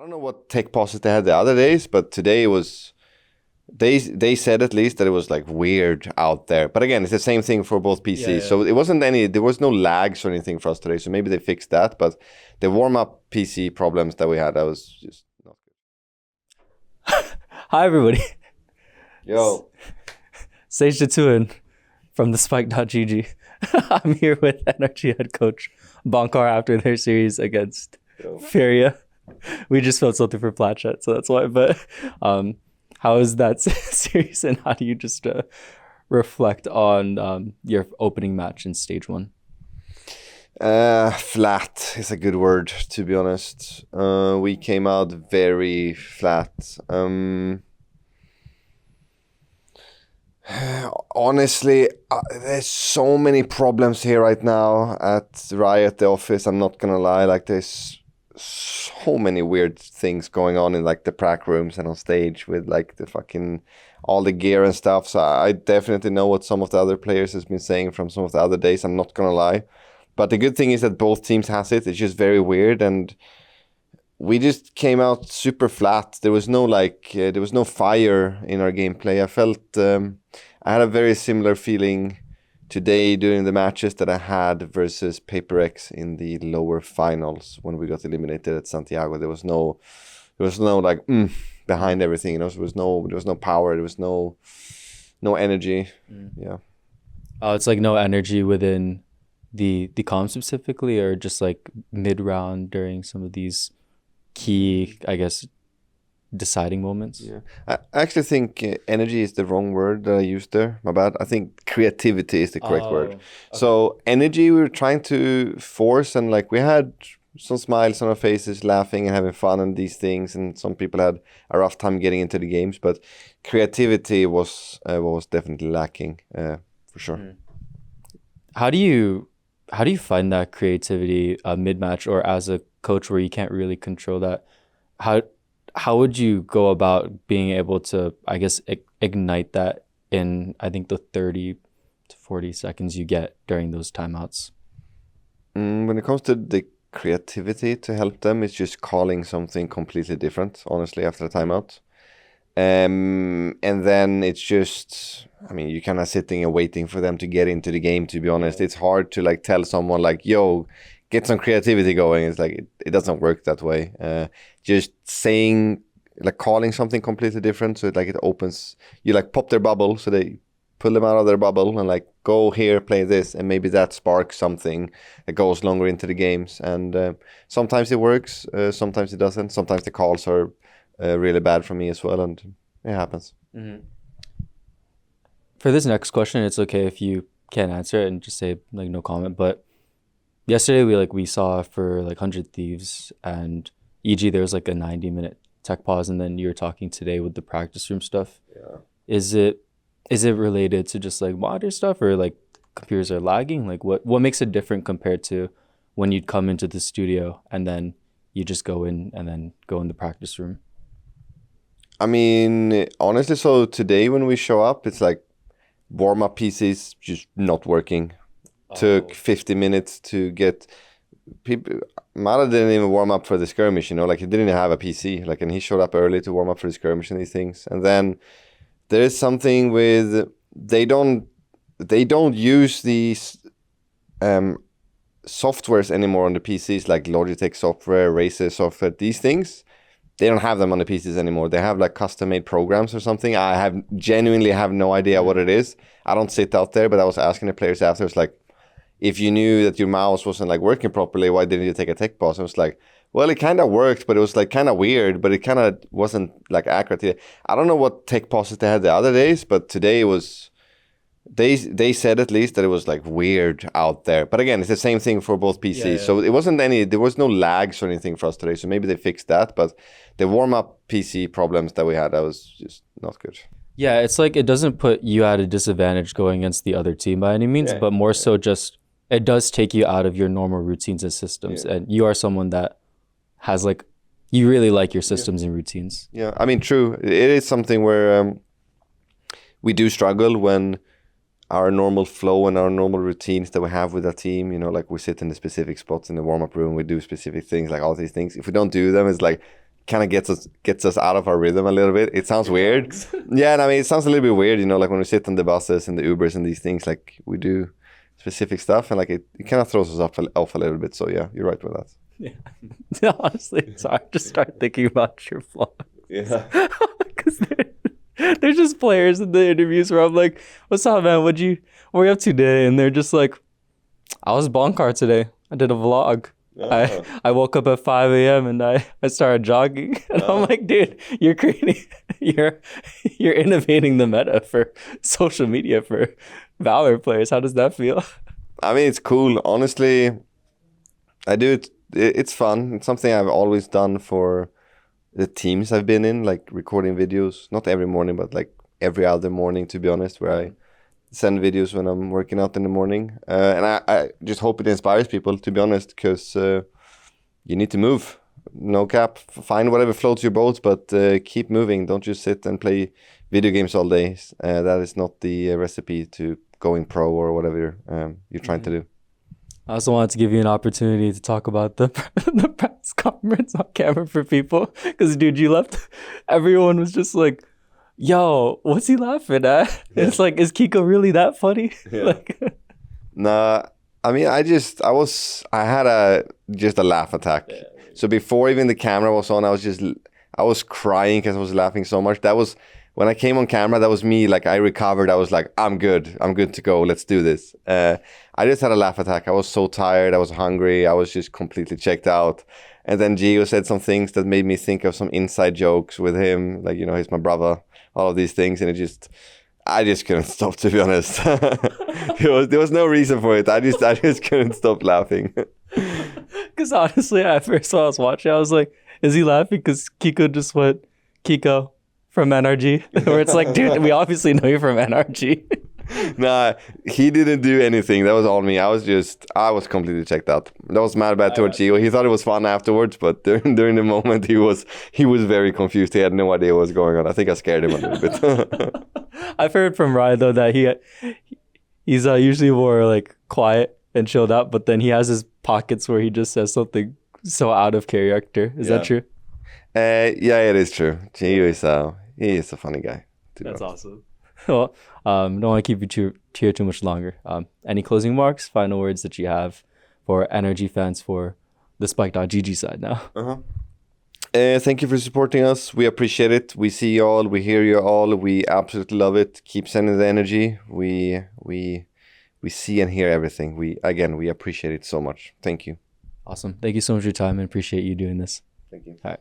don't know what tech pauses they had the other days, but today it was. They said at least that it was like weird out there. But again, it's the same thing for both PCs. Yeah. So it wasn't there was no lags or anything for us today. So maybe they fixed that. But the warm-up PC problems that we had, that was just not good. Hi, everybody. Yo. Sage Tatuin from the Spike.gg. I'm here with NRG head coach Bonkar after their series against Furia. We just felt something for Platchat, so that's why. But how is that series, and how do you just reflect on your opening match in stage 1? Flat is a good word, to be honest. We came out very flat. Honestly, there's so many problems here right now at Riot, the office. I'm not gonna lie, like there's so many weird things going on in like the prac rooms and on stage with like the fucking all the gear and stuff. So I definitely know what some of the other players has been saying from some of the other days. I'm not gonna lie, but the good thing is that both teams has it. It's just very weird, and we just came out super flat. There was no there was no fire in our gameplay. I felt I had a very similar feeling today during the matches that I had versus Paper X in the lower finals when we got eliminated at Santiago. There was no like behind everything. You know, there was no power. There was no energy. Yeah. Oh, it's like no energy within the comp specifically, or just like mid round during some of these key, I guess, deciding moments. Yeah, I actually think energy is the wrong word that I used there. My bad. I think creativity is the correct word. Okay. So energy, we were trying to force, and like we had some smiles on our faces, laughing and having fun and these things, and some people had a rough time getting into the games, but creativity was definitely lacking for sure. How do you find that creativity mid-match, or as a coach where you can't really control that? How would you go about being able to, I guess, ignite that in, I think, the 30 to 40 seconds you get during those timeouts? When it comes to the creativity to help them, it's just calling something completely different, honestly, after the timeout. And then it's just, I mean, you're kind of sitting and waiting for them to get into the game, to be honest. It's hard to like tell someone like, yo, get some creativity going. It's like, it doesn't work that way. Just saying, like calling something completely different. So it opens, you like pop their bubble. So they pull them out of their bubble and like, go here, play this. And maybe that sparks something that goes longer into the games. And sometimes it works, sometimes it doesn't. Sometimes the calls are really bad for me as well. And it happens. Mm-hmm. For this next question, it's okay if you can't answer it and just say like no comment. But yesterday we saw for like 100 Thieves and EG, there was like a 90-minute tech pause, and then you were talking today with the practice room stuff. Yeah. Is it related to just like monitor stuff, or like computers are lagging? Like what makes it different compared to when you'd come into the studio and then you just go in and then go in the practice room? I mean, honestly, so today when we show up, it's like Warmup PCs just not working. Took 50 minutes to get people. Mara didn't even warm up for the skirmish, you know, like he didn't even have a PC, like, and he showed up early to warm up for the skirmish and these things. And then there is something with they don't use these softwares anymore on the PCs, like Logitech software, Razer software, these things. They don't have them on the PCs anymore. They have like custom-made programs or something. I genuinely have no idea what it is. I don't sit out there, but I was asking the players after, it's like, if you knew that your mouse wasn't like working properly, why didn't you take a tech pause? I was like, well, it kind of worked, but it was like kind of weird, but it kind of wasn't like accurate. I don't know what tech pauses they had the other days, but today it was, they said at least that it was like weird out there. But again, it's the same thing for both PCs. Yeah. So it wasn't there was no lags or anything for us today. So maybe they fixed that, but the warm-up PC problems that we had, that was just not good. Yeah, it's like it doesn't put you at a disadvantage going against the other team by any means, but more so just it does take you out of your normal routines and systems. Yeah. And you are someone that has like, you really like your systems and routines. Yeah, I mean, true. It is something where we do struggle when our normal flow and our normal routines that we have with our team, you know, like we sit in the specific spots in the warm-up room, we do specific things, like all these things. If we don't do them, it's like, kind of gets us out of our rhythm a little bit. It sounds weird. Yeah, and I mean, it sounds a little bit weird, you know, like when we sit on the buses and the Ubers and these things, like we do specific stuff, and like it kind of throws us off a little bit. So yeah, you're right with that. Yeah. Honestly, it's hard to start thinking about your vlog. Yeah. Because they're just players in the interviews where I'm like, what's up, man? What are you up to today? And they're just like, I was Bonkar today. I did a vlog. I woke up at 5 a.m. and I started jogging. And I'm like, dude, you're creating, you're innovating the meta for social media for Valor players. How does that feel? I mean, it's cool. Honestly, I do it. It's fun. It's something I've always done for the teams I've been in, like recording videos, not every morning, but like every other morning, to be honest, where I send videos when I'm working out in the morning. And I just hope it inspires people, to be honest, because you need to move. No cap. Find whatever floats your boat, but keep moving. Don't just sit and play video games all day. That is not the recipe to going pro or whatever you're trying to do. I also wanted to give you an opportunity to talk about the press conference on camera for people. Because, dude, you left. Everyone was just like, yo, what's he laughing at? Yeah. It's like, is Kiko really that funny? Yeah. Like, nah, I mean, I had a laugh attack. Yeah. So before even the camera was on, I was crying because I was laughing so much. That was, when I came on camera, that was me. Like, I recovered. I was like, I'm good to go. Let's do this. I just had a laugh attack. I was so tired. I was hungry. I was just completely checked out. And then Gio said some things that made me think of some inside jokes with him. Like, you know, he's my brother. All of these things. And I just couldn't stop, to be honest. There was no reason for it. I just couldn't stop laughing. Because honestly, at first when I was watching, I was like, is he laughing? Because Kiko just went, Kiko from NRG. Where it's like, dude, we obviously know you're from NRG. Nah, he didn't do anything. That was all me. I was completely checked out. That was mad bad towards Gio. He thought it was fun afterwards, but during the moment he was very confused. He had no idea what was going on. I think I scared him a little bit. I've heard from Riot though that he's usually more like quiet and chilled out, but then he has his pockets where he just says something so out of character. Is that true? Yeah, it is true. Gio he is a funny guy. That's awesome. Well, don't want to keep you here too much longer. Any closing remarks, final words that you have for NRG fans for the Spike.gg side now? Thank you for supporting us. We appreciate it. We see you all. We hear you all. We absolutely love it. Keep sending the energy. We see and hear everything. We appreciate it so much. Thank you. Awesome. Thank you so much for your time and appreciate you doing this. Thank you. All right.